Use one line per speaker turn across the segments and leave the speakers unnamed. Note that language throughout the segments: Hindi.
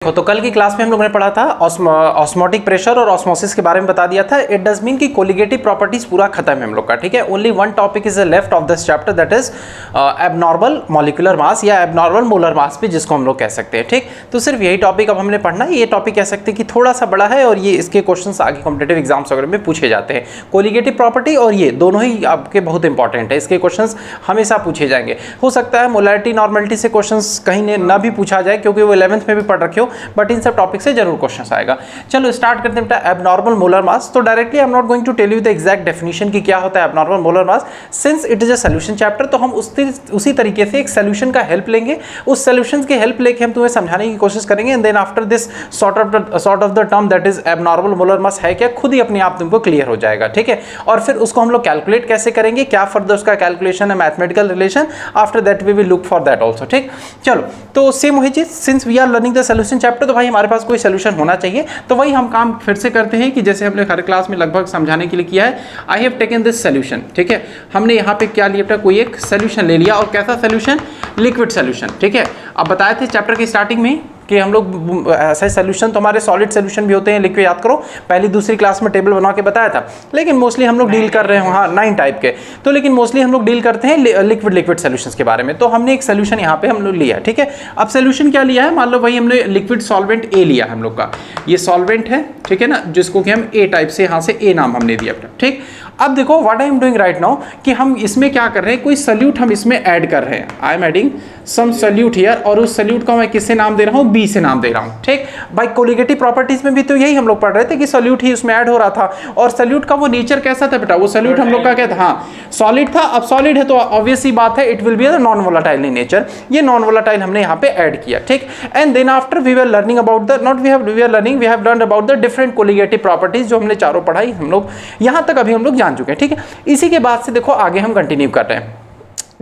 तो कल की क्लास में हम लोगों ने पढ़ा था ऑस्मोटिक प्रेशर और ऑस्मोसिस के बारे में बता दिया था। इट डज मीन कि कोलिगेटिव प्रॉपर्टीज पूरा खत्म है हम लोग का, ठीक है। Only one topic is left of this chapter, that is abnormal molecular मास या एबनॉर्मल मोलर मास भी जिसको हम लोग कह सकते हैं, ठीक। तो सिर्फ यही टॉपिक अब हमने पढ़ना है। ये टॉपिक कह सकते हैं कि थोड़ा सा बड़ा है और ये इसके क्वेश्चन आगे कॉम्पिटेटिव एग्जाम्स वगैरह में पूछे जाते हैं। कोलिगेटिव प्रॉपर्टी और ये दोनों ही आपके बहुत इंपॉर्टेंट है, इसके क्वेश्चन हमेशा पूछे जाएंगे। हो सकता है मोलैरिटी नॉर्मलिटी से क्वेश्चन कहीं ना भी पूछा जाए क्योंकि वो 11th में भी पढ़ रखे हो, बट इन सब टॉपिक से जरूर क्वेश्चन आएगा। चलो स्टार्ट करते हैं बेटा। एबनॉर्मल मोलर मास, तो directly I am not going to tell you the exact definition कि क्या होता है abnormal molar mass, since it is a solution chapter. तो हम उसी तरीके से एक सॉल्यूशन का हेल्प लेंगे, उस सॉल्यूशन की हेल्प लेके हम तुम्हें समझाने की कोशिश करेंगे। And then after this sort of the term that is abnormal molar mass है क्या, खुद ही अपने आप तुमको क्लियर हो जाएगा, ठीक है। और फिर उसको हम लोग कैलकुलेट कैसे करेंगे, क्या फर्दर उसका कैलकुलेशन है, mathematical relation, after that we will look for that also, ठीक। चलो तो सेम वही चीज, since we are learning the solution chapter, तो भाई हमारे पास कोई सॉल्यूशन होना चाहिए। तो वही हम काम फिर से करते हैं कि जैसे हमने हर क्लास में लगभग समझाने के लिए किया है। I have taken this solution, ठीक है। हमने यहाँ पे क्या लिया, कोई एक सॉल्यूशन ले लिया, और कैसा सॉल्यूशन, लिक्विड सॉल्यूशन, ठीक है। अब बताए थे चैप्टर की स्टार्टिंग में कि हम लोग ऐसे सॉल्यूशन तो हमारे सॉलिड सॉल्यूशन भी होते हैं, लिक्विड, याद करो पहली दूसरी क्लास में टेबल बना के बताया था। लेकिन मोस्टली हम लोग डील कर रहे हैं, हाँ 9 टाइप के, तो लेकिन मोस्टली हम लोग डील करते हैं लिक्विड सॉल्यूशंस के बारे में। तो हमने एक सॉल्यूशन यहाँ पे हम लोग लिया, ठीक है। अब सॉल्यूशन क्या लिया है, मान लो भाई हमने लिक्विड सॉल्वेंट ए लिया हम लोग का, ये सॉल्वेंट है, ठीक है ना, जिसको कि हम ए टाइप से यहाँ से ए नाम हमने दिया, ठीक। अब देखो what I am doing right now कि हम इसमें क्या कर रहे हैं, कोई सॉल्यूट हम इसमें ऐड कर रहे हैं। I am adding some solute here, और उस सॉल्यूट को मैं किससे नाम दे रहा हूँ, बी से नाम दे रहा हूँ, ठीक। भाई कोलिगेटिव प्रॉपर्टीज में भी तो यही हम लोग पढ़ रहे थे कि सॉल्यूट ही उसमें ऐड हो रहा था, और सॉल्यूट का वो नेचर कैसा था बेटा, वो सॉल्यूट हम लोग का क्या था, हाँ सॉलिड था। अब सॉलिड है तो ऑब्वियस सी बात है, it will be a non volatile in nature. ये नॉन वोलेटाइल हमने यहाँ पे ऐड किया, ठीक। And then after we were learning about the not we have learn about the different colligative properties, जो हमने चारों पढ़ाई हम लोग यहाँ तक अभी हम लोग जान चुके हैं, ठीक है। इसी के बाद से देखो आगे हम कंटिन्यू कर रहे हैं।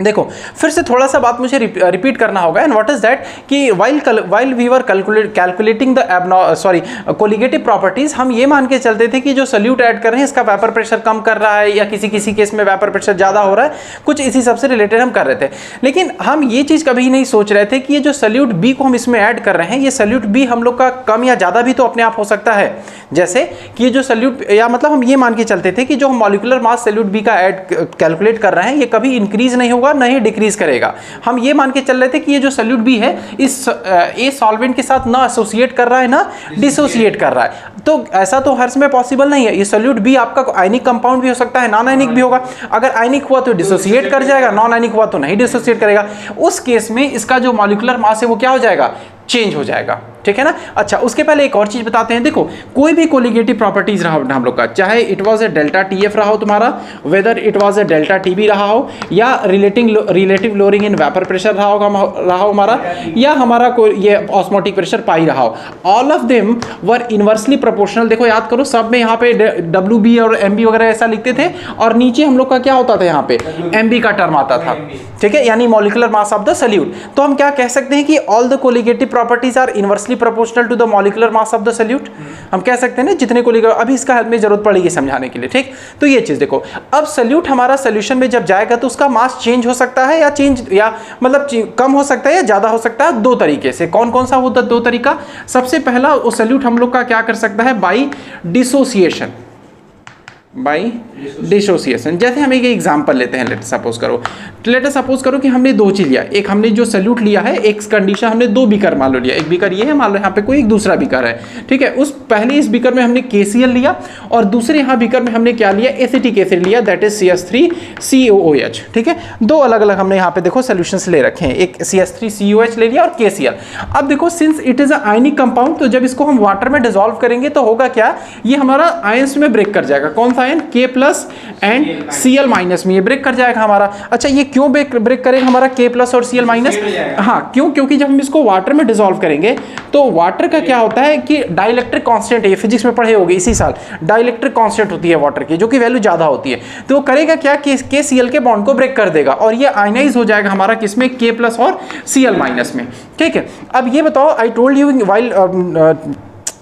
देखो फिर से थोड़ा सा बात मुझे रिपीट करना होगा। एंड व्हाट इज दैट कि while we were calculating the colligative properties, हम ये मान के चलते थे कि जो सॉल्यूट ऐड कर रहे हैं इसका वेपर प्रेशर कम कर रहा है, या किसी केस में वेपर प्रेशर ज़्यादा हो रहा है, कुछ इसी सबसे रिलेटेड हम कर रहे थे। लेकिन हम ये चीज़ कभी नहीं सोच रहे थे कि ये जो सॉल्यूट बी को हम इसमें ऐड कर रहे हैं, ये सॉल्यूट बी हम लोग का कम या ज़्यादा भी तो अपने आप हो सकता है। जैसे कि ये जो सॉल्यूट, या मतलब हम ये मान के चलते थे कि जो हम मॉलिक्यूलर मास सॉल्यूट बी का ऐड कैलकुलेट कर रहे हैं, ये कभी इंक्रीज नहीं होगा नहीं डिक्रीज करेगा। हम ये मान के चल रहे थे कि ये जो सॉल्यूट बी है इस ए सॉल्वेंट के साथ ना एसोसिएट कर रहा है ना डिसोसिएट कर रहा है। तो ऐसा तो हर समय पॉसिबल नहीं है। ये सॉल्यूट बी आपका आयनिक कंपाउंड भी हो सकता है, नॉन आयनिक भी होगा। अगर आयनिक हुआ तो डिसोसिएट कर जाएगा, नॉन आयनिक हुआ तो नहीं डिसोसिएट करेगा। उस केस में इसका जो मॉलिक्यूलर मास है वो क्या हो जाएगा, चेंज हो जाएगा, ठीक है ना। अच्छा उसके पहले एक और चीज बताते हैं। देखो कोई भी कोलिगेटिव प्रॉपर्टीज रहा हम लोग का, चाहे it was a delta TF रहा हो तुम्हारा, whether it was a delta TB रहा हो, या relative lowering in vapour pressure रहा हो हमारा, या हमारा कोई ये ऑस्मोटिक प्रेशर पाई रहा हो, all of them were inversely proportional. देखो याद करो सब में यहाँ पे डब्ल्यू बी और एम बी वगैरह ऐसा लिखते थे, और नीचे हम लोग का क्या होता था, यहाँ पे एम बी का टर्म आता था, ठीक है, यानी molecular mass of the solute. तो हम क्या कह सकते हैं कि all the colligative properties are inversely proportional to the molecular mass of the solute. हम कह सकते हैं ना जितने कोलिगेटिव, अभी इसका हेल्प में जरूरत पड़ेगी समझाने के लिए, ठीक। तो ये चीज देखो, अब सॉल्यूट हमारा सॉल्यूशन में जब जाएगा तो उसका मास चेंज हो सकता है, या मतलब कम हो सकता है या ज्यादा हो सकता है, दो तरीके से। कौन कौन सा होता है दो तरीका, सबसे पहला वो सॉल्यूट हम लोग का क्या कर सकता है, बाई डिसोसिएशन, बाई डिसोसिएशन। जैसे हम एक एग्जांपल लेते हैं, लेट सपोज करो कि हमने दो चीज लिया, एक हमने जो सॉल्यूट लिया है, एक कंडीशन हमने दो बीकर मान लो लिया, एक बीकर ये है, मान लो यहाँ पे कोई एक दूसरा बीकर है, ठीक है। उस पहले इस बीकर में हमने KCl लिया, और दूसरे यहाँ बीकर में हमने क्या लिया, एसिटिक एसिड लिया, दैट इज CH3COOH, ठीक है। दो अलग अलग हमने यहाँ पे देखो सॉल्यूशंस ले रखे हैं, एक CH3COH ले लिया और KCl। अब देखो since it is a ionic compound, तो जब इसको हम वाटर में डिसॉल्व करेंगे तो होगा क्या, ये हमारा आयंस में ब्रेक कर जाएगा। कौन सा आयन, K+ एंड Cl- में ये ब्रेक कर जाएगा हमारा। अच्छा ये क्यों ब्रेक करेगा हमारा K+ और Cl-? हाँ क्यों, क्योंकि जब हम इसको वाटर में डिसॉल्व करेंगे तो वाटर का क्या होता है कि डाइलेक्ट्रिक कांस्टेंट है, ये फिजिक्स में पढ़े होगे इसी साल, डाइलेक्ट्रिक कांस्टेंट होती है वाटर की, जो कि वैल्यू ज्यादा होती है। तो वो करेगा क्या, KCl के बॉन्ड को ब्रेक कर देगा, और ये आयनाइज हो जाएगा हमारा किसमें, K+ और Cl- में, ठीक है। अब ये बताओ, I told you while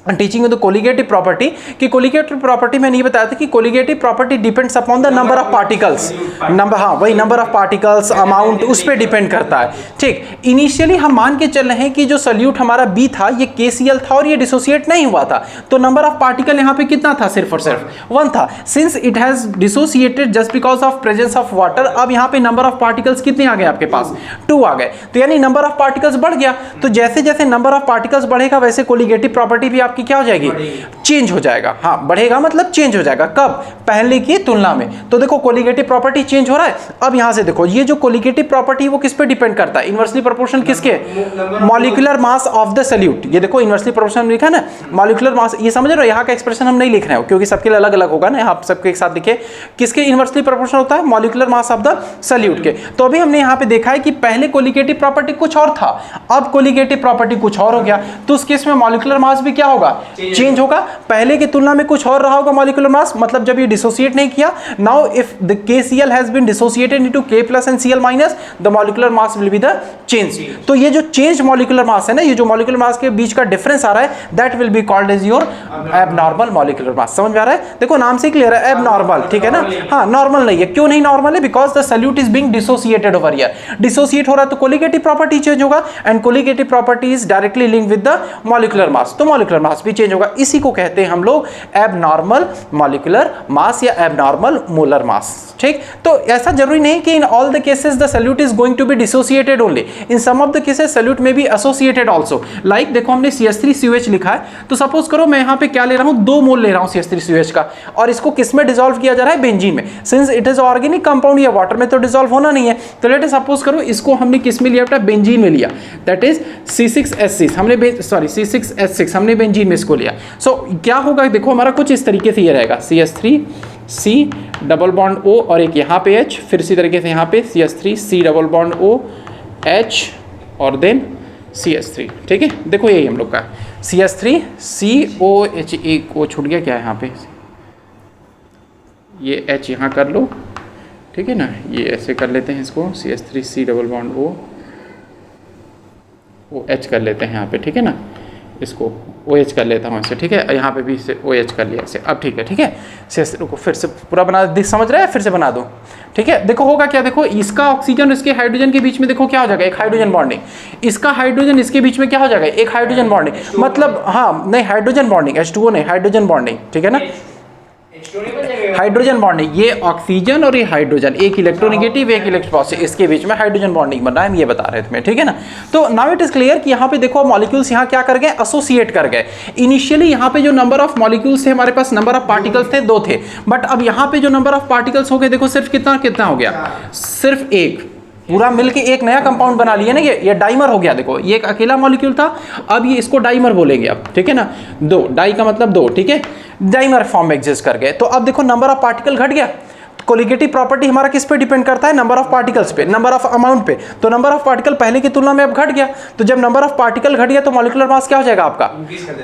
teaching the colligative property कि कोलिगेटिव प्रॉपर्टी में नहीं बताया था कि colligative property depends upon the number of particles, number, हाँ वही नंबर ऑफ पार्टिकल्स, अमाउंट, उस पर डिपेंड करता है। ठीक, इनिशियली हम मान के चल रहे हैं कि जो सल्यूट हमारा बी था ये KCl था और ये डिसोसिएट नहीं हुआ था, तो नंबर ऑफ पार्टिकल यहाँ पे कितना था, सिर्फ और सिर्फ 1 था। Since it has dissociated just because of presence of water, अब यहाँ पे नंबर ऑफ पार्टिकल्स कितने आ गए आपके पास, 2 आ गए, तो यानी नंबर ऑफ पार्टिकल्स बढ़ गया। तो जैसे जैसे नंबर ऑफ पार्टिकल्स बढ़ेगा वैसे कोलिगेटिव प्रॉपर्टी भी आपकी क्या हो जाएगी, चेंज हो जाएगा। हाँ, बढ़ेगा मतलब चेंज हो जाएगा, कब, पहले की तुलना में। तो देखो कोलिगेटिव प्रॉपर्टी चेंज हो रहा है। अब यहां से देखो ये जो कोलिगेटिव प्रॉपर्टी वो किस पे डिपेंड करता है, इनवर्सली प्रोपोर्शनल किसके, molecular mass of the solute. ये देखो इनवर्सली प्रोपोर्शनल लिखा है ना, मॉलिक्यूलर मास, ये समझ रहे हो, यहाँ का एक्सप्रेशन हम नहीं लिख रहे हो क्योंकि सबके लिए अलग अलग होगा ना, आप सबके एक साथ लिखे, किसके इनवर्सली प्रोपोर्शनल होता है, molecular mass of the solute के। तो अभी हमने यहाँ पे देखा है कि पहले कोलिगेटिव प्रॉपर्टी कुछ और था, अब कोलिगेटिव प्रॉपर्टी कुछ और हो गया, तो उस केस में मॉलिक्यूलर मास भी क्या होगा, चेंज होगा, पहले की तुलना में कुछ और रहा होगा मॉलिक्यूलर मास, मतलब जब ये डिसोसिएट नहीं किया। Now if the KCl has been dissociated into K+ and Cl- the molecular mass will be the change. तो ये जो चेंज मॉलिक्यूलर मास है ना, ये जो मॉलिक्यूलर मास के बीच का डिफरेंस आ रहा है, that will be called as your abnormal molecular mass. समझ में आ रहा है, देखो नाम से क्लियर है, एबनॉर्मल, ठीक है ना। हाँ, नॉर्मल नहीं है, क्यों नहीं नॉर्मल है, because the solute is being dissociated over here, dissociate हो रहा है तो कोलिगेटिव प्रॉपर्टी चेंज होगा, and colligative property is directly linked with the molecular मास, तो मॉलिक्यूलर मास भी चेंज होगा। इसी को कहते हैं हम लोग एबनॉर्मल मॉलिक्यूलर मास या एबनॉर्मल मोलर मास। ठीक, तो ऐसा जरूरी नहीं कि in all the cases the solute is going to be dissociated only, in some of the cases solute में बी एसोसिएटेड आल्सो। लाइक देखो हमने CH3COH लिखा है, तो सपोज करो मैं यहाँ पे क्या ले रहा हूँ, 2 मोल ले रहा हूँ CH3COH का, और इसको किस में डिसॉल्व किया जा रहा है, बेंजीन में। Since it is organic compound, या वाटर में तो डिसॉल्व होना नहीं है, तो लेट अस सपोज करो इसको हमने किस में लिया बेटा, बेंजीन में लिया, दैट इज C6H6 हमने C6H6 हमने बेंजीन में इसको लिया। सो क्या होगा, देखो हमारा कुछ इस तरीके से ये रहेगा, CH3C डबल बॉन्ड O और एक यहाँ पे H, फिर इसी तरीके से यहाँ पे CH3C double bond O H और देन CH3। ठीक है, देखो यही हम लोग का CH3COH, एक O छूट गया क्या है यहाँ पे, ये H यहाँ कर लो, ठीक है ना, ये ऐसे कर लेते हैं इसको, CH3C double bond O H कर लेते हैं यहाँ पे, ठीक है ना, इसको OH कर लेता हूँ ऐसे, ठीक है, यहाँ पे भी इसे OH कर लिया ऐसे। अब ठीक है, ठीक है, को फिर से पूरा बना, समझ रहे हैं, फिर से बना दो। ठीक है, देखो होगा क्या, देखो इसका ऑक्सीजन इसके हाइड्रोजन के बीच में देखो क्या हो जाएगा, एक हाइड्रोजन बॉन्डिंग, इसका हाइड्रोजन इसके बीच में क्या हो जाएगा, एक हाइड्रोजन बॉन्डिंग, मतलब हाँ नहीं हाइड्रोजन बॉन्डिंग, H2O नहीं, हाइड्रोजन बॉन्डिंग, ठीक है ना, हाइड्रोजन बॉन्डिंग, ये ऑक्सीजन और ये हाइड्रोजन, एक इलेक्ट्रोनेगेटिव एक इलेक्ट्रोपॉजिटिव, इसके बीच में हाइड्रोजन बॉन्डिंग बन रहा है, हम ये बता रहे थे, ठीक है ना। तो नाउ इट इज क्लियर कि यहाँ पे देखो मॉलिक्यूल्स यहाँ क्या कर गए, एसोसिएट कर गए। इनिशियली यहाँ पे जो नंबर ऑफ मॉलिक्यूल्स थे हमारे पास, नंबर ऑफ पार्टिकल्स थे 2 थे, बट अब यहाँ पे जो नंबर ऑफ पार्टिकल्स हो गए देखो सिर्फ कितना कितना हो गया, सिर्फ 1, पूरा मिलके एक नया कंपाउंड बना लिया ना, ये डाइमर हो गया। देखो ये एक अकेला मॉलिक्यूल था, अब ये इसको डाइमर बोलेंगे अब, ठीक है ना, 2, डाई का मतलब 2, ठीक है, डाइमर फॉर्म में एग्जिस्ट कर गए। तो अब देखो नंबर ऑफ पार्टिकल घट गया, कोलिगेटिव प्रॉपर्टी हमारा किस पे डिपेंड करता है, नंबर ऑफ पार्टिकल्स पे, नंबर ऑफ अमाउंट पे। तो नंबर ऑफ पार्टिकल पहले की तुलना में अब घट गया, तो जब नंबर ऑफ पार्टिकल घट गया तो मॉलिक्यूलर मास क्या हो जाएगा आपका,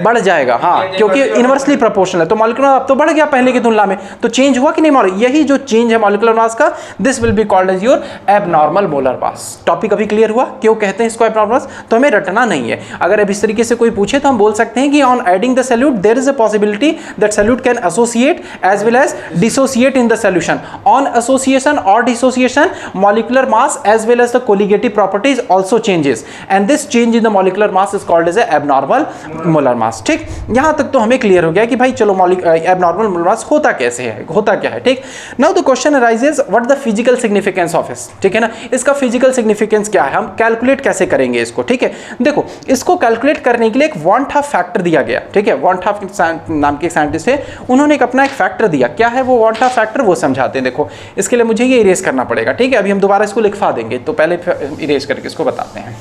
बढ़ जाएगा। हाँ, क्योंकि इनवर्सली प्रोपोर्शनल है, तो मॉलिक्यूलर मास अब तो बढ़ गया पहले की तुलना में, तो चेंज हुआ कि नहीं, यही जो चेंज है मॉलिक्यूलर मास का, this will be called as your abnormal molar mass. Topic अभी क्लियर हुआ, क्यों कहते हैं इसको एबनॉर्मल मास, तो हमें रटना नहीं है। अगर अब इस तरीके से कोई पूछे तो हम बोल सकते हैं कि on adding the solute there is a possibility that solute can associate as well as dissociate in the solution. On association or dissociation, molecular mass as well as the colligative properties also changes, and this change in the molecular mass is called as a abnormal molar mass। ठीक, यहां तक तो हमें क्लियर हो गया कि भाई चलो abnormal molar mass होता कैसे है, होता क्या है। ठीक, now the question arises what the physical significance of it, ठीक है ना, इसका फिजिकल सिग्निफिकेंस क्या है, हम कैलकुलेट कैसे करेंगे इसको। ठीक है, देखो इसको कैलकुलेट करने के लिए एक वॉन हाफ फैक्टर दिया गया, ठीक है, वॉन हाफ नाम के साइंटिस्ट है, उन्होंने एक अपना एक फैक्टर दिया। क्या है वो वॉन हाफ फैक्टर, वो समझाते हैं। देखो इसके लिए मुझे ये इरेज करना पड़ेगा, ठीक है, अभी हम दोबारा इसको लिखवा देंगे, तो पहले इरेज करके इसको बताते हैं।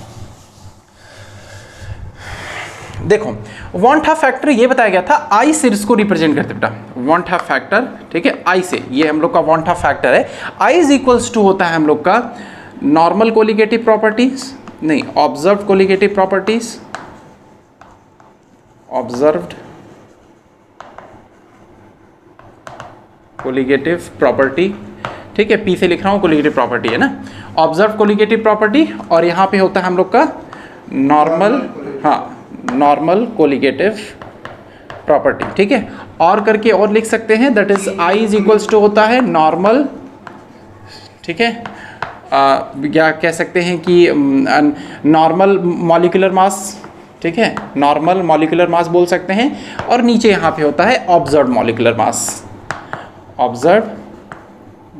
देखो वॉन्ट हाफ फैक्टर ये बताया गया था, आई से इसको रिप्रेजेंट करते बेटा, वॉन्ट हाफ फैक्टर, ठीक है, आई से, ये हम लोग का वॉन्ट हाफ फैक्टर है। आई इज इक्वल्स टू होता है हम लोग का नॉर्मल कोलिगेटिव प्रॉपर्टीज, नहीं observed colligative properties, observed colligative property, ठीक है, पी से लिख रहा हूँ, कोलिगेटिव प्रॉपर्टी है ना, ऑब्जर्व कोलिगेटिव प्रॉपर्टी, और यहाँ पे होता है हम लोग का नॉर्मल, हाँ नॉर्मल कोलिगेटिव प्रॉपर्टी, ठीक है। और करके और लिख सकते हैं, that is I is equals to होता है नॉर्मल, ठीक है, क्या कह सकते हैं कि नॉर्मल मॉलिक्यूलर मास, ठीक है, नॉर्मल मॉलिक्यूलर मास बोल सकते हैं। और नीचे यहाँ पे होता है observed molecular mass, observed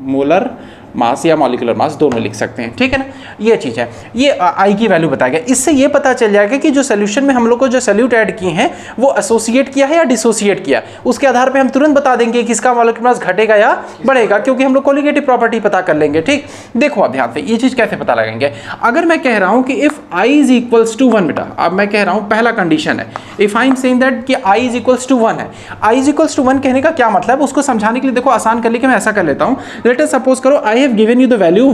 molar mass या मॉलिक्यूलर मास दोनों लिख सकते हैं, ठीक है ना। ये चीज़ है, ये I की वैल्यू बताया गया। इससे ये पता चल जाएगा कि जो सोल्यूशन में हम लोग को जो सॉल्यूट ऐड किए हैं वो एसोसिएट किया है या डिसोसिएट किया। उसके आधार पे हम तुरंत बता देंगे कि इसका मॉलिक्यूलर मास घटेगा या बढ़ेगा, क्योंकि हम लोग कोलिगेटिव प्रॉपर्टी पता कर लेंगे, ठीक। देखो अब ध्यान से ये चीज़ कैसे पता लगाएंगे। अगर मैं कह रहा हूँ कि if I is equals to 1, बेटा अब मैं कह रहा हूँ पहला कंडीशन है, if I am saying that कि I इज इक्वल्स टू 1 है। I इज इक्वल्स टू 1 कहने का क्या मतलब, उसको समझाने के लिए देखो आसान कर लेके मैं ऐसा कर लेता हूँ। लेट अस सपोज करो I have given you the value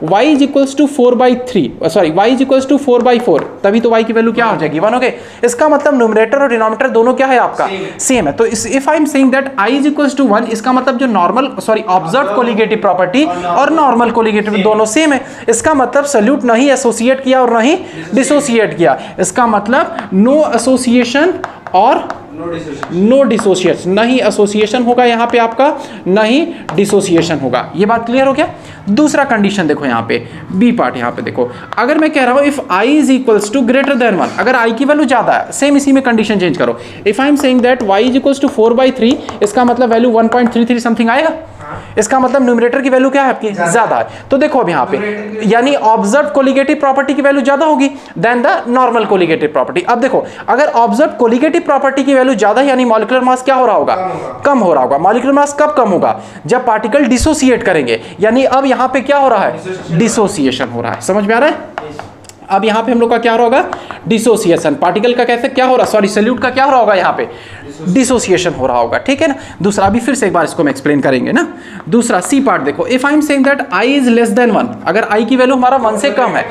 y is equals to 4/3, sorry y is equals to 4/4, तभी तो y की वैल्यू क्या हो जाएगी 1 हो गई। इसका मतलब न्यूमरेटर और डिनोमिनेटर दोनों क्या है आपका सेम है। तो if I am saying that I is equals to 1, इसका मतलब जो normal sorry observed colligative property और नॉर्मल कोलिगेटिव दोनों सेम है। इसका मतलब सॉल्यूट नहीं एसोसिएट किया और नहीं डिसोसिएट किया। इसका मतलब नो एसोसिएशन और नो डिसोसिएशन, नहीं एसोसिएशन होगा यहाँ पे आपका, नहीं डिसोसिएशन होगा। ये बात क्लियर हो गया। दूसरा कंडीशन देखो यहाँ पे बी पार्ट, यहाँ पे देखो अगर मैं कह रहा हूँ if I is equals to greater than 1, अगर I की वैल्यू ज्यादा है, सेम इसी में कंडीशन चेंज करो। If I am saying that y is equals to 4/3, इसका मतलब वैल्यू 1.33 समथिंग आएगा। इसका मतलब न्यूमरेटर की वैल्यू क्या है आपकी ज्यादा है। तो देखो अब यहाँ पे यानी ऑब्जर्व कोलिगेटिव प्रॉपर्टी की वैल्यू ज्यादा होगी than the normal colligative property. अब देखो अगर ऑब्जर्व कोलिगेटिव प्रॉपर्टी की वैल्यू ज्यादा यानी मॉलिक्यूलर मास क्या हो रहा होगा, कम हो रहा होगा। मॉलिक्यूलर मास कब कम होगा, जब पार्टिकल डिसोसिएट करेंगे। यानी अब यहाँ पे क्या हो रहा है, डिसोसिएशन हो रहा है। समझ में आ रहा है। अब यहाँ पे हम लोग का क्या हो रहा होगा, डिसोसिएशन। पार्टिकल का कैसे क्या हो रहा, सॉरी सॉल्यूट का क्या हो रहा होगा, यहाँ पे डिसोसिएशन हो रहा होगा, ठीक है ना। दूसरा अभी फिर से एक बार इसको हम एक्सप्लेन करेंगे ना। दूसरा सी पार्ट देखो, if I am saying that I is less than 1, अगर I की वैल्यू हमारा 1 से कम है,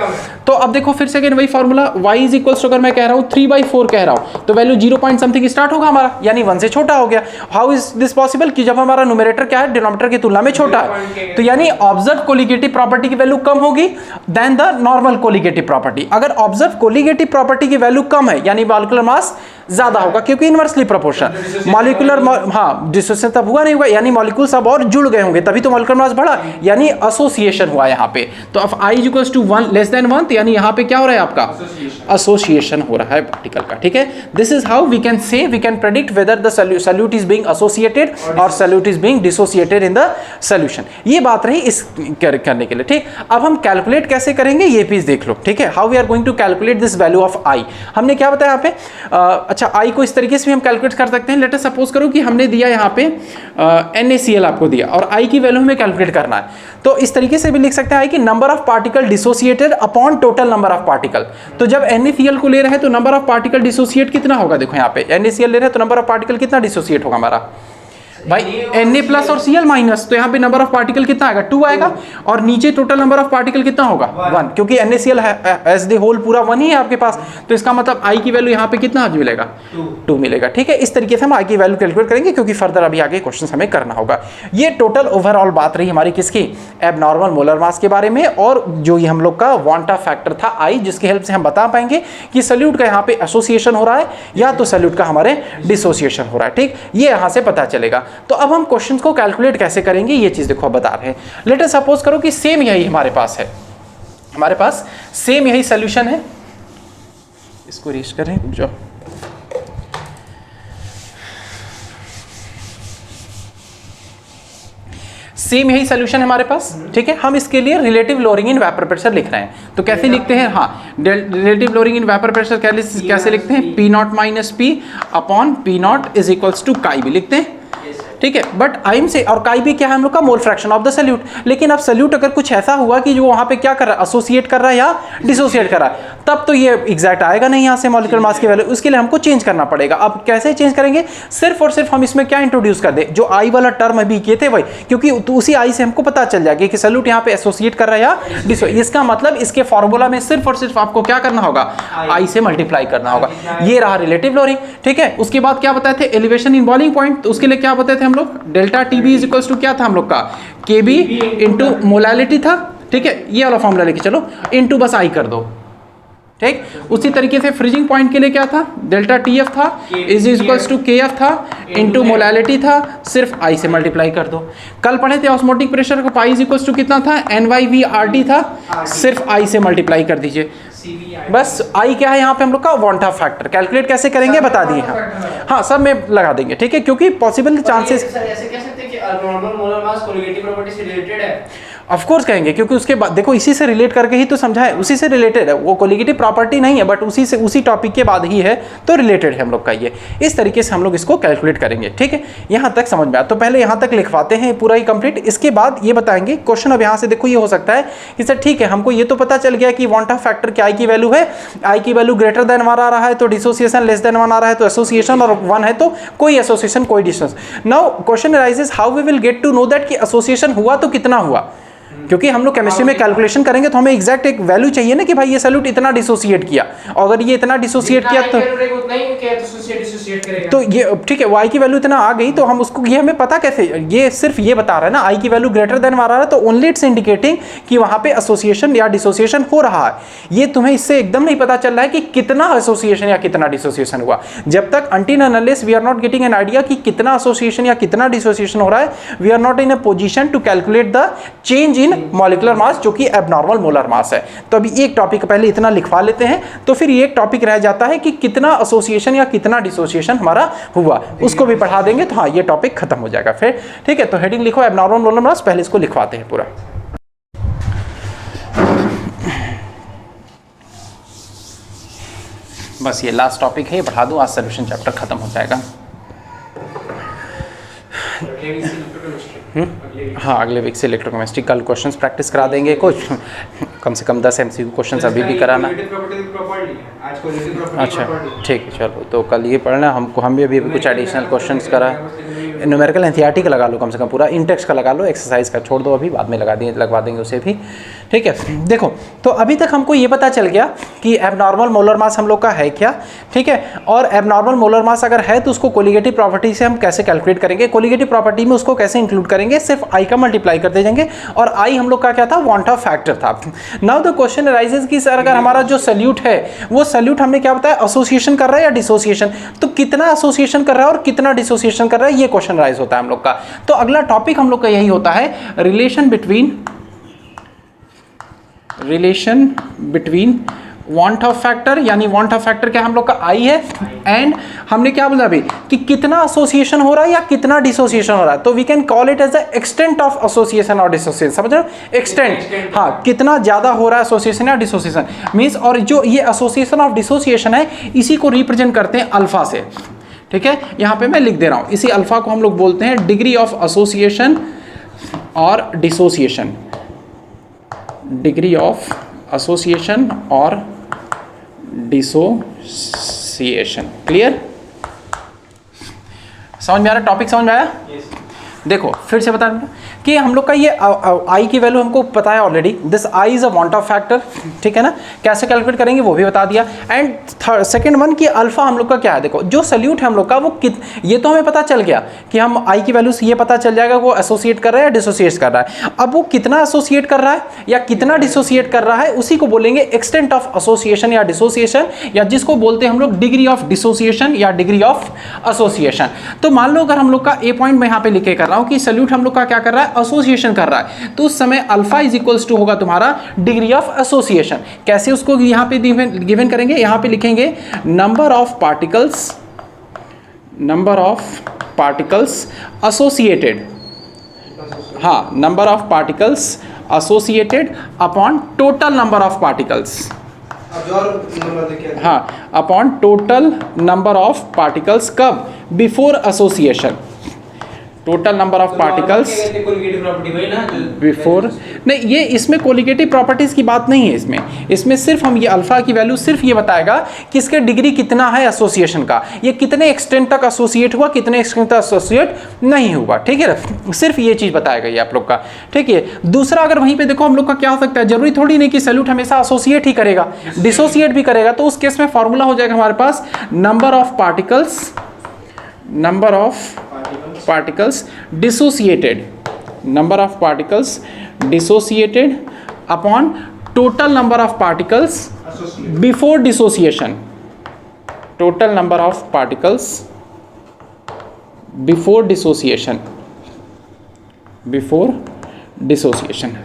तो अब देखो फिर से अगेन वही formula, y is equals to अगर मैं कह रहा हूँ 3/4 कह रहा हूँ, तो वैल्यू 0 पॉइंट समथिंग स्टार्ट होगा हमारा, यानी 1 से छोटा हो गया। हाउ इज दिस पॉसिबल कि जब हमारा न्यूमरेटर क्या है डिनोमिनेटर की तुलना में छोटा है, तो यानी ऑब्जर्व कोलिगेटिव प्रॉपर्टी की वैल्यू कम होगी than the normal colligative property. अगर ऑब्जर्व कोलिगेटिव प्रॉपर्टी की वैल्यू कम है यानी मॉलिक्यूलर मास ज्यादा होगा, क्योंकि इनवर्सली प्रोपोर्शन मॉलिक्यूलर, हाँ डिसोसिएशन तब हुआ नहीं होगा, यानी मॉलिक्यूल सब और जुड़ गए होंगे, तभी तो मॉलिक्यूलर मास बढ़ा, यानी एसोसिएशन हुआ यहाँ पे। तो अब I is equals to 1 less than 1, यानी यहाँ पे क्या हो रहा है आपका एसोसिएशन हो रहा है पार्टिकल का, ठीक है। This is how we can say, we can predict whether the solute is being associated और solute is being dissociated in the solution. ये बात रही इस करने के लिए, ठीक। अब हम कैलकुलेट कैसे करेंगे ये पीस देख लो, ठीक है। How we are going to calculate this value of I। हमने क्या बताया यहाँ पे, अच्छा I को इस तरीके से भी हम कैलकुलेट कर सकते हैं। लेट अस सपोज करो कि हमने दिया यहाँ पे NaCl आपको दिया और I की वैल्यू हमें कैलकुलेट करना है, तो इस तरीके से भी लिख सकते हैं कि number of particle dissociated upon total number of particle. तो जब NaCl को ले रहे हैं तो नंबर ऑफ पार्टिकल डिसोसिएट कितना होगा, देखो यहाँ पे NaCl ले रहे हैं तो नंबर ऑफ पार्टिकल कितना डिसोसिएट होगा हमारा भाई, Na प्लस और Cl माइनस, तो यहाँ पे नंबर ऑफ पार्टिकल कितना आएगा 2 आएगा, और नीचे टोटल नंबर ऑफ पार्टिकल कितना होगा 1, क्योंकि NaCl एज द होल पूरा 1 ही है आपके पास, तो इसका मतलब I की वैल्यू यहाँ पे कितना आज मिलेगा 2 मिलेगा, ठीक है। इस तरीके से हम I की वैल्यू कैलकुलेट करेंगे, क्योंकि फर्दर अभी आगे क्वेश्चन हमें करना होगा। ये टोटल ओवरऑल बात रही हमारी किसकी, एबनॉर्मल मोलर मास के बारे में, और जो ये हम लोग का वांटा फैक्टर था I, जिसकी हेल्प से हम बता पाएंगे कि सॉल्यूट का यहाँ पे एसोसिएशन हो रहा है या तो सॉल्यूट का हमारे डिसोसिएशन हो रहा है, ठीक। ये यहाँ से पता चलेगा। तो अब हम क्वेश्चन को कैलकुलेट कैसे करेंगे ये चीज देखो बता रहे हैं। लेट अस सपोज करो कि सेम यही हमारे पास है, हमारे पास सेम यही सॉल्यूशन है, इसको रीच करें जो सेम यही सॉल्यूशन है हमारे पास, ठीक है। हम इसके लिए relative lowering in vapour pressure लिख रहे हैं, तो कैसे लिखते हैं, हाँ relative lowering in vapour pressure कैसे लिखते हैं, P0 minus P upon P0 is equals to chi भी लिखते हैं, ठीक है। बट आइम से और काई भी क्या है हम लोग का mole fraction of the solute. लेकिन अब सॉल्यूट अगर कुछ ऐसा हुआ कि जो वहां पे क्या कर रहा है, एसोसिएट कर रहा है या डिसोसिएट कर रहा है, तब तो ये एग्जैक्ट आएगा नहीं यहाँ से मॉलिक्यूलर मास की वैल्यू, उसके लिए हमको चेंज करना पड़ेगा। अब कैसे चेंज करेंगे, सिर्फ और सिर्फ हम इसमें क्या इंट्रोड्यूस कर दे, जो आई वाला टर्म अभी किए थे वही, क्योंकि तो उसी आई से हमको पता चल जाएगा कि सॉल्यूट यहाँ पे एसोसिएट कर रहा है या डिसोसिएट। इसका मतलब इसके फॉर्मूला में सिर्फ और सिर्फ आपको क्या करना होगा, आई से मल्टीप्लाई करना होगा। ये रहा रिलेटिव लोअरिंग, ठीक है। उसके बाद क्या बताए थे, एलिवेशन इन बॉइलिंग पॉइंट, तो उसके लिए क्या बताए थे हम लोग, delta TB is equals to क्या था हम लोग का, KB इंटू मोलैलिटी था, ठीक है। ये वाला फॉर्मूला लेके चलो, इंटू बस आई कर दो, ठीक। उसी तरीके से फ्रीजिंग पॉइंट के लिए क्या था, डेल्टा TF था इज इक्वल्स टू KF था इनटू मोलैलिटी था, सिर्फ I से मल्टीप्लाई कर दो। कल पढ़े थे ऑस्मोटिक प्रेशर का पाई इज इक्वल्स टू कितना था, NYV/RT था, सिर्फ I से मल्टीप्लाई कर दीजिए। बस I क्या है यहाँ पे हम लोग का वांट ऑफ फैक्टर, कैलकुलेट कैसे करेंगे बता दिए हम, हाँ सब में लगा देंगे, ठीक है, क्योंकि पॉसिबल चांसेस
ऐसे कह सकते हैं कि normal molar mass colligative property से रिलेटेड है।
ऑफ कोर्स कहेंगे, क्योंकि उसके बाद देखो इसी से रिलेट करके ही तो समझा है, उसी से रिलेटेड है, वो कोलिगेटिव प्रॉपर्टी नहीं है बट उसी से उसी टॉपिक के बाद ही है तो रिलेटेड है हम लोग का ये। इस तरीके से हम लोग इसको कैलकुलेट करेंगे, ठीक है। यहाँ तक समझ में आया, तो पहले यहाँ तक लिखवाते हैं पूरा ही कंप्लीट, इसके बाद ये बताएंगे क्वेश्चन। अब यहाँ से देखो ये हो सकता है कि सर ठीक है हमको ये तो पता चल गया कि वांट ऑफ फैक्टर क्या I की वैल्यू है, I की वैल्यू ग्रेटर देन 1 आ रहा है तो डिसोसिएशन, लेस देन 1 आ रहा है तो एसोसिएशन, और 1 है तो कोई एसोसिएशन कोई distance. Now question arises how we will get to know that कि एसोसिएशन हुआ तो कितना हुआ, क्योंकि हम लोग केमिस्ट्री में कैलकुलेशन करेंगे तो हमें एग्जैक्ट एक वैल्यू चाहिए ना कि भाई ये सॉल्यूट इतना डिसोसिएट किया, अगर ये इतना डिसोसिएट किया तो ये ठीक है, y की वैल्यू इतना आ गई तो हम उसको, ये हमें पता कैसे, ये सिर्फ ये बता रहा है ना I की वैल्यू ग्रेटर देन आ रहा है तो ओनली इट्स इंडिकेटिंग कि वहां पे एसोसिएशन या डिसोसिएशन हो रहा है। ये तुम्हें इससे एकदम नहीं पता चल रहा है कि कितना एसोसिएशन या कितना डिसोसिएशन हुआ, जब तक until unless we are not getting an idea कि कितना एसोसिएशन या कितना डिसोसिएशन हो रहा है, we are not in a position to calculate the change in molecular mass जो कि एबनॉर्मल मोलर मास है। तो अभी एक टॉपिक पहले इतना लिखवा लेते हैं, तो फिर ये एक टॉपिक रह जाता है कि कितना एसोसिएशन या कितना डिसोसिएशन हमारा हुआ, उसको भी पढ़ा देंगे तो हाँ ये टॉपिक खत्म हो जाएगा फिर, ठीक है। तो हेडिंग लिखो एबनॉर्मल मोलर मास, पहले इसको लिखवाते हैं पूरा। बस ये लास्ट टॉपिक है, बढ़ा दूं, आज सॉल्यूशन चैप्टर खत्म हो जाएगा। हाँ अगले वीक से इलेक्ट्रोकेमिस्ट्री, कल क्वेश्चंस प्रैक्टिस करा देंगे कुछ, कम से कम 10 MCQ क्वेश्चंस अभी भी कराना। अच्छा ठीक है चलो, तो कल ये पढ़ना हमको, हम भी अभी कुछ एडिशनल क्वेश्चंस करा, न्यूमेरिकल एनसीईआरटी का लगा लो कम से कम पूरा, इंटेक्स का लगा लो, एक्सरसाइज का छोड़ दो अभी, बाद में लगवा देंगे उसे भी, ठीक है। देखो तो अभी तक हमको ये पता चल गया कि एबनॉर्मल मोलर मास हम लोग का है क्या, ठीक है। और एबनॉर्मल मोलर मास अगर है तो उसको कोलिगेटिव प्रॉपर्टी से हम कैसे कैलकुलेट करेंगे, कोलिगेटिव प्रॉपर्टी में उसको कैसे इंक्लूड करेंगे, सिर्फ I का मल्टीप्लाई कर दे जाएंगे, और I हम लोग का क्या था, वांट ऑफ फैक्टर था। नाउ द क्वेश्चन अराइजेस कि सर अगर हमारा जो सॉल्यूट है वो सॉल्यूट हमने क्या बताया, एसोसिएशन कर रहा है या डिसोसिएशन, तो कितना एसोसिएशन कर रहा है और कितना डिसोसिएशन कर रहा है, ये क्वेश्चन राइज होता है हम लोग का। तो अगला टॉपिक हम लोग का यही होता है, relation between want of factor, यानी वांट ऑफ फैक्टर क्या हम लोग का I है, एंड हमने क्या बोला अभी कि कितना एसोसिएशन हो रहा है या कितना डिसोसिएशन हो रहा है, तो we can call it as the extent of association और डिसोसिएशन, समझ रहे हो, एक्सटेंट, हाँ कितना ज्यादा हो रहा है एसोसिएशन या डिसोसिएशन मींस, और जो ये एसोसिएशन ऑफ डिसोसिएशन है इसी को रिप्रेजेंट करते हैं अल्फा से, ठीक है। यहाँ पे मैं लिख दे रहा हूँ, इसी अल्फा को हम लोग बोलते हैं डिग्री ऑफ एसोसिएशन और डिसोसिएशन, डिग्री ऑफ एसोसिएशन और डिसोसिएशन। क्लियर, समझ में आ रहा, टॉपिक समझ में आया? देखो फिर से बता दें कि हम लोग का ये I की वैल्यू हमको पता है already, this I is a want of factor, ठीक है ना, कैसे कैलकुलेट करेंगे वो भी बता दिया। एंड सेकंड वन कि अल्फा हम लोग का क्या है, देखो जो सॉल्यूट है हम लोग का वो ये तो हमें पता चल गया कि हम I की वैल्यू से ये पता चल जाएगा वो एसोसिएट कर रहा है या डिसोसिएट कर रहा है। अब वो कितना एसोसिएट कर रहा है या कितना डिसोसिएट कर रहा है उसी को बोलेंगे एक्सटेंट ऑफ एसोसिएशन या डिसोसिएशन, या जिसको बोलते हैं हम लोग डिग्री ऑफ डिसोसिएशन या डिग्री ऑफ एसोसिएशन। तो मान लो अगर हम लोग का ए पॉइंट में यहाँ पे लिखे कर रहा हूँ कि सॉल्यूट हम लोग का क्या कर रहा है, एसोसिएशन कर रहा है, तो उस समय अल्फा इज इक्वल्स टू होगा तुम्हारा डिग्री ऑफ एसोसिएशन। कैसे उसको यहाँ पे गिवन करेंगे, यहाँ पे लिखेंगे नंबर ऑफ पार्टिकल्स एसोसिएटेड, हाँ number of particles associated upon total number of particles, हाँ upon total number of particles, कब, before association, total number of particles before, नहीं ये इसमें कोलिगेटिव प्रॉपर्टीज की बात नहीं है, इसमें सिर्फ हम ये अल्फा की वैल्यू सिर्फ ये बताएगा कि इसके डिग्री कितना है एसोसिएशन का, ये कितने एक्सटेंट तक एसोसिएट हुआ, कितने एक्सटेंट तक एसोसिएट नहीं हुआ, ठीक है, सिर्फ ये चीज बताएगा ये आप लोग का, ठीक है। दूसरा अगर वहीं पे देखो हम लोग का क्या हो सकता है, जरूरी थोड़ी नहीं कि सॉल्यूट हमेशा एसोसिएट ही करेगा, डिसोसिएट भी करेगा, तो उस केस में फॉर्मूला हो जाएगा हमारे पास number of particles dissociated, number of particles dissociated upon total number of particles before dissociation, total number of particles before dissociation, before dissociation,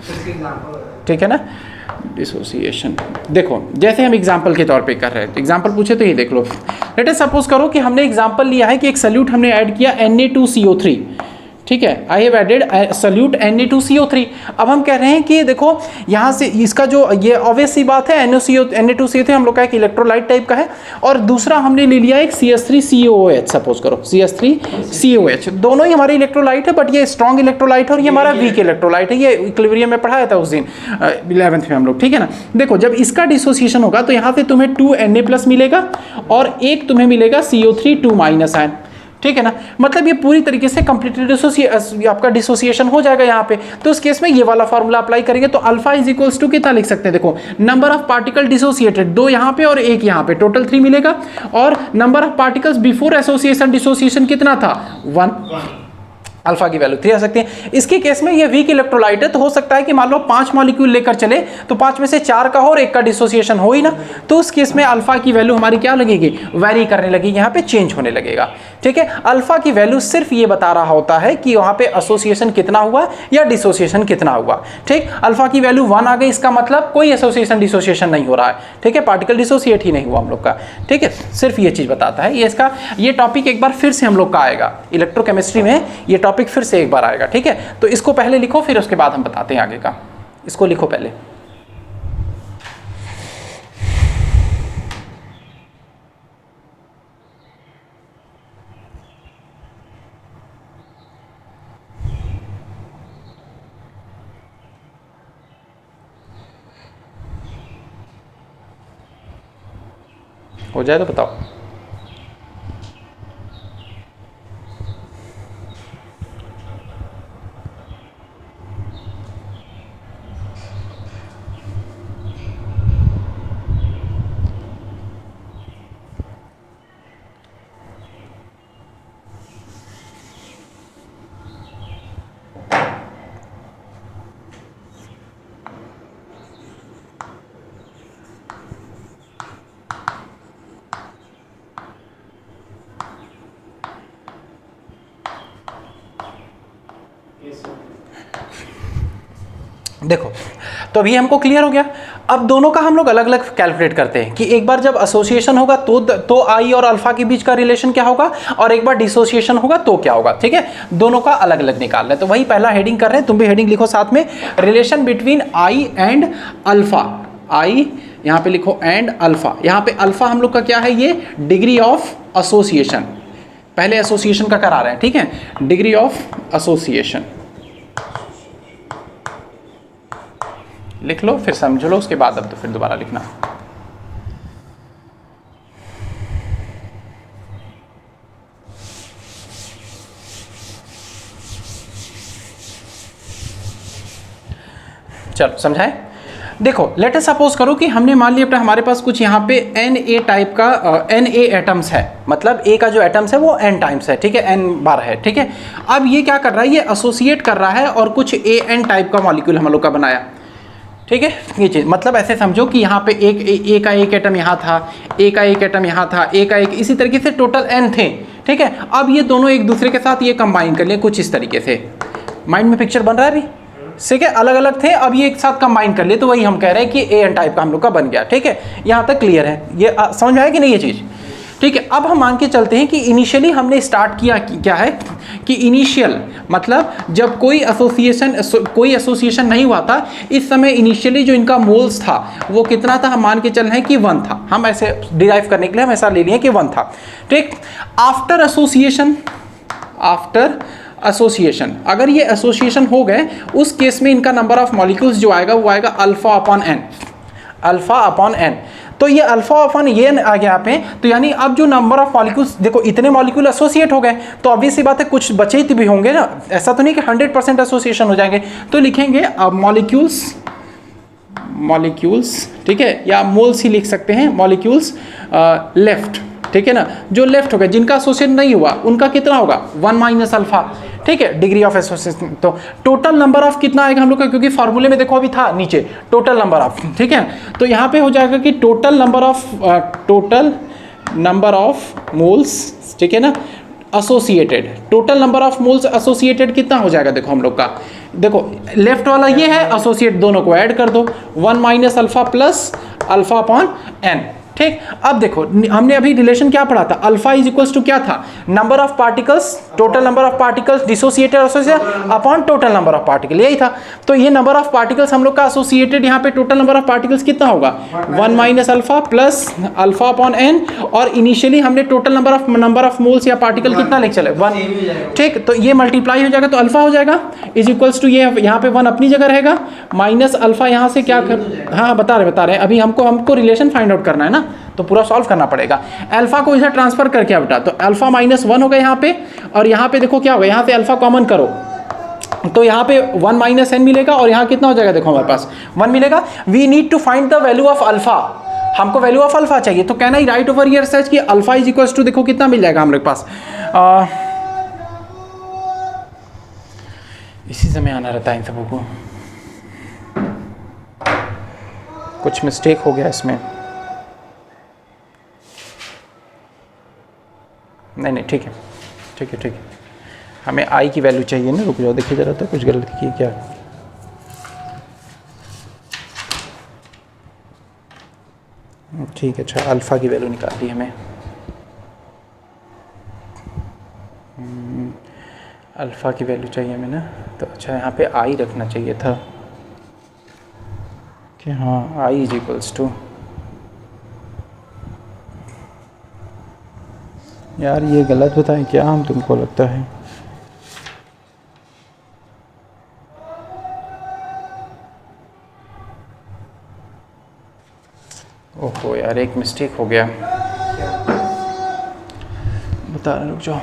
ठीक है ना। डिसोसिएशन देखो, जैसे हम एग्जांपल के तौर पे कर रहे हैं, एग्जांपल पूछे तो ये देख लो। लेट अस सपोज करो कि हमने एग्जांपल लिया है कि एक सल्यूट हमने ऐड किया Na2CO3, ठीक है, I have added salute Na2CO3। अब हम कह रहे हैं कि देखो यहाँ से इसका जो ये ऑब्वियस सी बात है Na2CO3 हम लोग का एक इलेक्ट्रोलाइट टाइप का है, और दूसरा हमने ले लिया एक CH3COOH, सपोज करो CH3COOH, दोनों ही हमारे इलेक्ट्रोलाइट है, बट ये स्ट्रॉन्ग इलेक्ट्रोलाइट है और ये हमारा वीक इलेक्ट्रोलाइट है। ये इक्विलिब्रियम में पढ़ाया था उस दिन 11th में हम लोग, ठीक है ना। देखो जब इसका डिसोसिएशन होगा तो यहाँ पे तुम्हें 2Na+ मिलेगा और एक तुम्हें मिलेगा CO3 2- आयन, ठीक है ना। मतलब ये पूरी तरीके से कंप्लीटली आपका डिसोसिएशन हो जाएगा यहाँ पे। तो उस केस में ये वाला फॉर्मूला अप्लाई करेंगे तो अल्फा इज इक्वल्स टू कितना लिख सकते हैं, देखो नंबर ऑफ पार्टिकल डिसोसिएटेड, 2 यहाँ पे और 1 यहाँ पे, टोटल 3 मिलेगा, और number of particles before association dissociation कितना था 1, अल्फा की वैल्यू 3 आ सकती है। इसके केस में ये वीक इलेक्ट्रोलाइट है, तो हो सकता है कि मान लो 5 मॉलिक्यूल लेकर चले तो 5 में से 4 का हो और 1 का डिसोसिएशन हो ही ना, तो उस केस में अल्फा की वैल्यू हमारी क्या लगेगी, वेरी करने लगेगी, यहाँ पे चेंज होने लगेगा, ठीक है। अल्फा की वैल्यू सिर्फ ये बता रहा होता है कि वहाँ पे एसोसिएशन कितना हुआ या डिसोसिएशन कितना हुआ, ठीक। अल्फा की वैल्यू 1 आ गई, इसका मतलब कोई एसोसिएशन डिसोसिएशन नहीं हो रहा है, ठीक है, पार्टिकल डिसोसिएट ही नहीं हुआ हम लोग का, ठीक है। सिर्फ ये चीज़ बताता है। ये टॉपिक एक बार फिर से हम लोग का आएगा इलेक्ट्रोकेमिस्ट्री में, ये टॉपिक फिर से एक बार आएगा, ठीक है। तो इसको पहले लिखो, फिर उसके बाद हम बताते हैं आगे का। इसको लिखो पहले। हो जाए तो बताओ। देखो तो अभी हमको क्लियर हो गया। अब दोनों का हम लोग अलग अलग कैलकुलेट करते हैं कि एक बार जब एसोसिएशन होगा तो आई और अल्फा के बीच का रिलेशन क्या होगा, और एक बार डिसोसिएशन होगा तो क्या होगा, ठीक है। दोनों का अलग अलग निकालना है, तो वही पहला हेडिंग कर रहे हैं, तुम भी हेडिंग लिखो साथ में, relation between I and alpha. I यहाँ पे लिखो एंड अल्फा। यहाँ पे अल्फा हम लोग का क्या है, ये डिग्री ऑफ एसोसिएशन, पहले एसोसिएशन का करा रहे हैं, ठीक है, डिग्री ऑफ एसोसिएशन लिख लो, फिर समझ लो, उसके बाद अब तो फिर दोबारा लिखना। चलो समझाए। देखो लेट अस सपोज करो कि हमने मान लिया अपना हमारे पास कुछ यहाँ पे Na टाइप का Na एटम्स है, मतलब A का जो एटम्स है वो n टाइम्स है, ठीक है, n बार है, ठीक है। अब ये क्या कर रहा है, ये एसोसिएट कर रहा है और कुछ An टाइप का मॉलिक्यूल हम लोग का बनाया, ठीक है। ये चीज़ मतलब ऐसे समझो कि यहाँ पे A का एक एटम यहाँ था, A का एक एटम यहाँ था, A का एक, इसी तरीके से टोटल n थे, ठीक है। अब ये दोनों एक दूसरे के साथ ये कंबाइन कर लिए कुछ इस तरीके से, माइंड में पिक्चर बन रहा है अभी, ठीक है। अलग अलग थे, अब ये एक साथ कंबाइन कर लिए, तो वही हम कह रहे हैं कि An टाइप का हम लोग का बन गया, ठीक है। यहाँ तक क्लियर है, ये समझ में आया कि नहीं ये चीज़, ठीक है। अब हम मान के चलते हैं कि इनिशियली हमने स्टार्ट किया क्या है कि इनिशियल मतलब जब कोई एसोसिएशन नहीं हुआ था, इस समय इनिशियली जो इनका मोल्स था वो कितना था, हम मान के चल रहे हैं कि 1 था, हम ऐसे डिराइव करने के लिए हम ऐसा ले लिए कि 1 था, ठीक। आफ्टर एसोसिएशन अगर ये एसोसिएशन हो गए, उस केस में इनका नंबर ऑफ मॉलिक्यूल्स जो आएगा वो आएगा अल्फा अपॉन n। तो ये अल्फा अपॉन n आ गया यहाँ पे, तो यानी अब जो नंबर ऑफ मॉलिक्यूल्स, देखो इतने मॉलिक्यूल एसोसिएट हो गए, तो ऑब्वियस सी बात है कुछ बचे भी होंगे ना, ऐसा तो नहीं कि 100% एसोसिएशन हो जाएंगे, तो लिखेंगे अब मॉलिक्यूल्स, ठीक है, या मोल्स ही लिख सकते हैं, मॉलिक्यूल्स लेफ्ट, ठीक है ना, जो लेफ्ट हो गए जिनका एसोसिएट नहीं हुआ उनका कितना होगा 1 - अल्फा, ठीक है, डिग्री ऑफ एसोसिएशन। तो टोटल नंबर ऑफ कितना आएगा हम लोग का, क्योंकि फॉर्मूले में देखो अभी था नीचे टोटल नंबर ऑफ, ठीक है। तो यहाँ पे हो जाएगा कि टोटल नंबर ऑफ मोल्स, ठीक है ना, associated, total number of moles associated कितना हो जाएगा, देखो हम लोग का, देखो लेफ्ट वाला ये है एसोसिएट, दोनों को ऐड कर दो, 1 minus alpha plus alpha upon n, ठीक। अब देखो हमने अभी रिलेशन क्या पढ़ा था, अल्फा इज इक्वल्स टू क्या था, number of particles, total number of particles dissociated associated upon total number of particle, यही था। तो ये नंबर ऑफ पार्टिकल्स हम लोग का एसोसिएटेड, यहाँ पे टोटल नंबर ऑफ पार्टिकल्स कितना होगा, 1 minus alpha plus alpha upon n, और इनिशियली हमने टोटल नंबर ऑफ मोल्स या पार्टिकल कितना लेके चले 1, ठीक। तो ये मल्टीप्लाई हो जाएगा तो अल्फा हो जाएगा इज इक्वल्स टू, ये यहाँ पे 1 अपनी जगह रहेगा, माइनस अल्फा यहाँ से क्या कर, हाँ बता रहे हैं अभी, हमको रिलेशन फाइंड आउट करना है ना, तो पूरा सॉल्व करना पड़ेगा। अल्फा को इधर ट्रांसफर करके क्या बेटा, तो अल्फा माइनस 1 होगा यहाँ पे, और यहाँ पे देखो क्या होगा, यहाँ से अल्फा कॉमन करो तो यहाँ पे 1 माइनस एन मिलेगा, और यहाँ कितना हो जाएगा, देखो हमारे पास 1 मिलेगा। We need to find the value of alpha, हमको वैल्यू ऑफ अल्फा चाहिए, तो कहना ही राइट ओवर हियर सच कि अल्फा इज इक्वल्स टू, देखो कितना मिल जाएगा हम लोग के पास, इसी समय आना रहता है इन सबों को, कुछ मिस्टेक हो गया इसमें, नहीं ठीक है, हमें आई की वैल्यू चाहिए ना, रुक जाओ देखिए जरा, तो कुछ गलती की क्या, ठीक है, अच्छा अल्फ़ा की वैल्यू निकाल दी हमें, अल्फ़ा की वैल्यू चाहिए हमें ना, तो अच्छा यहाँ पे आई रखना चाहिए था कि हाँ आई इज इक्वल्स टू, यार ये गलत बताएं क्या हम, तुमको लगता है, ओहो यार एक मिस्टेक हो गया, बता रहे, रुक जाओ,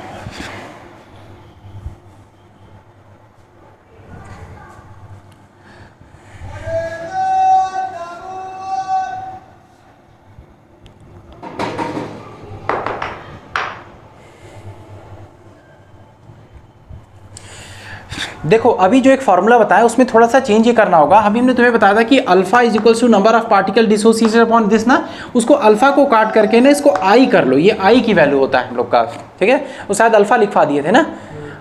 देखो अभी जो एक फार्मूला बताया उसमें थोड़ा सा चेंज ये करना होगा। अभी हमने तुम्हें बताया था कि alpha is equals to number of particle dissociated upon this ना, उसको अल्फा को काट करके ना इसको आई कर लो, ये आई की वैल्यू होता है हम लोग का, ठीक है, वो शायद अल्फा लिखवा दिए थे ना,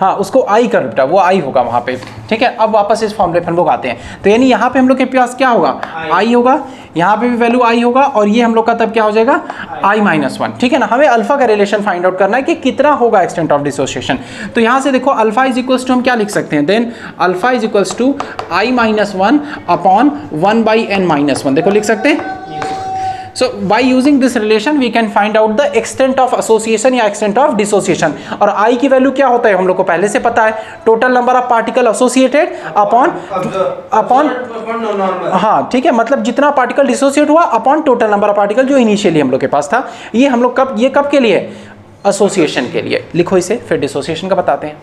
हाँ उसको आई कर बेटा, वो आई होगा वहाँ पे, ठीक है। अब वापस इस फॉर्मूले पर हम लोग आते हैं, तो यानी यहाँ पे हम लोग के पास क्या होगा, आई होगा, यहाँ पे भी वैल्यू आई होगा, और ये हम लोग का तब क्या हो जाएगा, आई माइनस 1, ठीक है ना। हमें अल्फा का रिलेशन फाइंड आउट करना है कि कितना होगा एक्सटेंट ऑफ डिसोसिएशन। तो यहाँ से देखो अल्फा इज इक्वल्स टू हम क्या लिख सकते हैं, then alpha is equals to I minus 1 upon 1 by n minus 1, देखो लिख सकते हैं। So by using this relation we can find out the extent of association या extent of dissociation, और I की वैल्यू क्या होता है हम लोग को पहले से पता है, total number of particle associated upon हाँ ठीक है, मतलब जितना पार्टिकल डिसोसिएट हुआ upon total number of particle जो इनिशियली हम लोग के पास था। ये हम लोग कब के लिए, एसोसिएशन के लिए, लिखो इसे, फिर डिसोसिएशन का बताते हैं।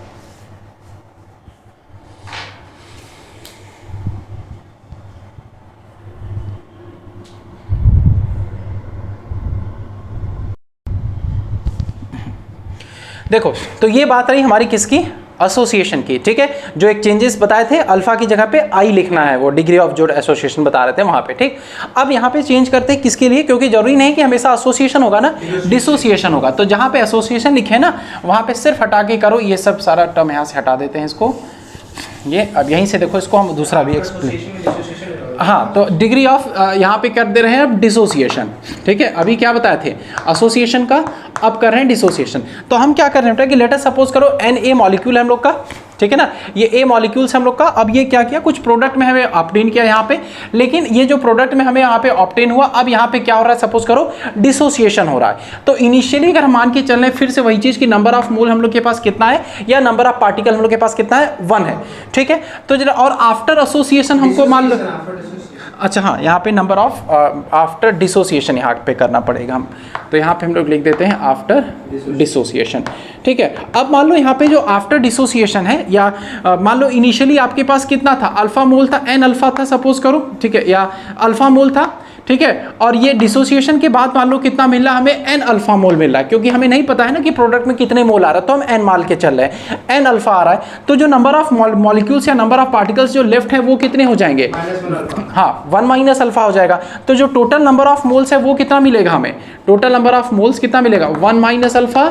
देखो तो ये बात रही हमारी किसकी, एसोसिएशन की, ठीक है। जो एक चेंजेस बताए थे, अल्फा की जगह पे आई लिखना है, वो डिग्री ऑफ जो एसोसिएशन बता रहे थे वहां पे, ठीक। अब यहाँ पे चेंज करते हैं किसके लिए, क्योंकि जरूरी नहीं कि हमेशा एसोसिएशन होगा ना, डिसोसिएशन होगा। तो जहाँ पे एसोसिएशन लिखे ना वहाँ पे सिर्फ हटा के करो, ये सब सारा टर्म यहाँ से हटा देते हैं इसको, ये अब यहीं से देखो इसको हम दूसरा भी एक्सप्लेन, हाँ तो डिग्री ऑफ यहाँ पे कर दे रहे हैं अब डिसोसिएशन, ठीक है। अभी क्या बताए थे एसोसिएशन का, अब कर रहे हैं डिसोसिएशन। तो हम क्या कर रहे हैं कि लेट अस सपोज करो एन ए मॉलिक्यूल है हम लोग का, ठीक है ना, ये ए मॉलिक्यूल्स हम लोग का। अब ये क्या किया, कुछ प्रोडक्ट में हमें ऑब्टेन किया यहाँ पे, लेकिन ये जो प्रोडक्ट में हमें यहाँ पे ऑब्टेन हुआ, अब यहाँ पे क्या हो रहा है, सपोज करो डिसोसिएशन हो रहा है। तो इनिशियली अगर हम मान के चल रहे हैं फिर से वही चीज़ की नंबर ऑफ मोल हम लोग के पास कितना है, या नंबर ऑफ पार्टिकल हम लोग के पास कितना है, 1 है, ठीक है। तो जरा और आफ्टर एसोसिएशन हमको मान लो, अच्छा हाँ यहाँ पे नंबर ऑफ आफ्टर डिसोसिएशन यहाँ पे करना पड़ेगा हम, तो यहाँ पे हम लोग लिख देते हैं आफ्टर डिसोसिएशन, ठीक है। अब मान लो यहाँ पे जो आफ्टर डिसोसिएशन है, या मान लो इनिशियली आपके पास कितना था, अल्फा मोल था, एन अल्फा था सपोज करो, ठीक है, या अल्फा मोल था, ठीक है। और ये डिसोसिएशन के बाद मान लो कितना मिल रहा है हमें, एन अल्फा मोल मिल रहा है, क्योंकि हमें नहीं पता है ना कि प्रोडक्ट में कितने मोल आ रहा है, तो हम एन मान के चल रहे हैं, एन अल्फा आ रहा है। तो जो नंबर ऑफ मॉलिक्यूल्स या नंबर ऑफ पार्टिकल्स जो लेफ्ट है वो कितने हो जाएंगे,
-1 अल्फा।
हाँ 1 माइनस अल्फा हो जाएगा। तो जो टोटल नंबर ऑफ मोल्स है वो कितना मिलेगा हमें, टोटल नंबर ऑफ मोल्स कितना मिलेगा, 1 minus alpha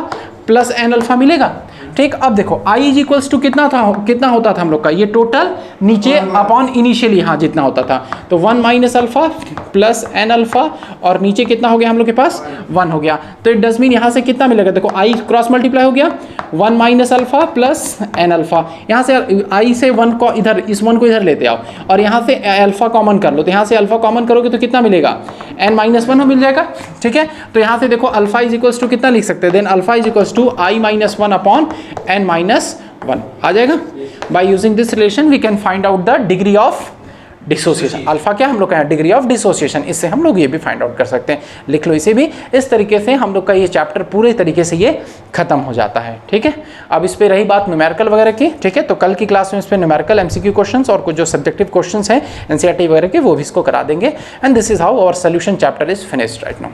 plus n alpha मिलेगा। ठीक, अब देखो I इज इक्वल्स टू कितना होता था हम लोग का, ये टोटल नीचे अपॉन इनिशियली हाँ जितना होता था, तो 1 minus alpha plus n alpha और नीचे कितना हो गया हम लोग के पास 1 हो गया। तो इट डज मीन यहाँ से कितना मिलेगा, देखो I क्रॉस मल्टीप्लाई हो गया 1 minus alpha plus n alpha, यहाँ से I से 1 को इधर, इस 1 को इधर लेते आओ और यहाँ से अल्फा कॉमन कर लो, तो यहाँ से अल्फा कॉमन करोगे तो कितना मिलेगा, n माइनस 1 मिल जाएगा। ठीक है, तो यहाँ से देखो अल्फा इज इक्वल्स टू कितना लिख सकते हैं, then alpha is equals to I minus 1 upon n minus 1 आ जाएगा। By using this relation we can find out the degree of dissociation. Alpha क्या हम लोग का डिग्री ऑफ डिसोसिएशन, इससे हम लोग ये भी फाइंड आउट कर सकते हैं, लिख लो इसे भी। इस तरीके से हम लोग का ये चैप्टर पूरे तरीके से ये खत्म हो जाता है। ठीक है, अब इस पे रही बात न्यूमेरिकल वगैरह की। ठीक है, तो कल की क्लास में इस पे न्यूमेरिकल एमसीक्यू क्वेश्चंस और कुछ जो सब्जेक्टिव क्वेश्चंस हैं एनसीईआरटी वगैरह के वो भी इसको करा देंगे। And this is how our solution chapter is finished right now.